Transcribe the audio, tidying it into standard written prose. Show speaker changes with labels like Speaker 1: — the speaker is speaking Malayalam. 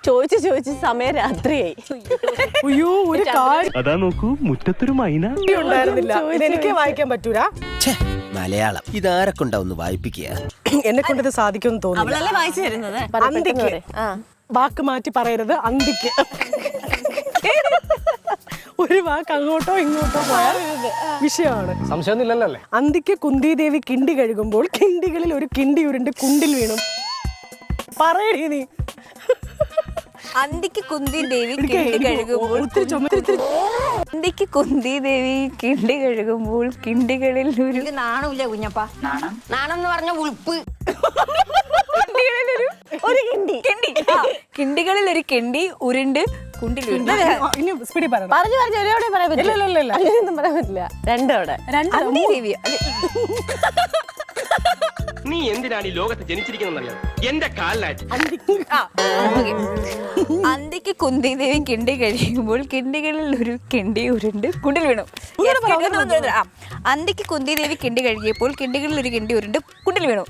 Speaker 1: ചോദിച്ച് സമയം രാത്രിയായി.
Speaker 2: അയ്യോ ഒരു കാര്യം
Speaker 3: അതാ നോക്കൂ മുറ്റത്തൊരു മൈന
Speaker 2: ഉണ്ടായിരുന്നില്ല. ഇതെനിക്ക് വായിക്കാൻ പറ്റൂല.
Speaker 4: മലയാളം ഇതാരെ കൊണ്ടാവുന്നു വായിപ്പിക്കുക.
Speaker 2: എന്നെ കൊണ്ട് ഇത് സാധിക്കുമെന്ന് തോന്നുന്നു.
Speaker 1: അവളല്ലേ വായിച്ചു തരുന്നത്.
Speaker 2: അന്തിക്ക് വാക്ക് മാറ്റി പറയരുത്. അന്തിക്ക് ഒരു വാക്ക് അങ്ങോട്ടോ ഇങ്ങോട്ടോ പോയാൽ വിഷയമാണ്.
Speaker 5: സംശയമൊന്നുമില്ലല്ലോ.
Speaker 2: അന്തിക്ക് കുന്തിദേവി കിണ്ടി കഴുകുമ്പോൾ കിണ്ടികളിൽ ഒരു കിണ്ടി ഉരുണ്ട് കുണ്ടിൽ വീണു. പറയടി നീ.
Speaker 6: അന്തിക്ക് കുന്തി ദേവി കിണ്ടി കഴുകുമ്പോൾ അന്തിക്ക് കുന്തി ദേവി കിണ്ടി കഴുകുമ്പോൾ കിണ്ടികളിൽ ഒരു
Speaker 7: നാണമില്ല കുഞ്ഞപ്പ. നാണം എന്ന് പറഞ്ഞ ഉളുപ്പ്.
Speaker 6: കിണ്ടികളിൽ ഒരു കിണ്ടി ഉരുണ്ട് കുണ്ടിൽ വീണു.
Speaker 1: പറഞ്ഞു ഒരോടെ പറയാൻ പറ്റില്ല. അങ്ങനെയൊന്നും പറയാൻ പറ്റില്ല. രണ്ടോടെ
Speaker 6: അന്തി ദേവി
Speaker 3: നീ എന്തിനാണ് ഈ ലോകത്ത് ജനിച്ചിരിക്കുന്നറിയാം? എന്റെ കാലിലായിട്ട്
Speaker 6: അന്തിക്ക് കുന്തി ദേവി കിണ്ടി കഴിയുമ്പോൾ കിണ്ടികളിൽ ഒരു കിണ്ടി ഉരുണ്ട് കുണ്ടിൽ വീണു. അന്തിക്ക് കുന്തി ദേവി കിണ്ടി കഴുകിയപ്പോൾ കിണ്ടികളിൽ ഒരു കിണ്ടി ഉരുണ്ട് കുണ്ടിൽ വീണു.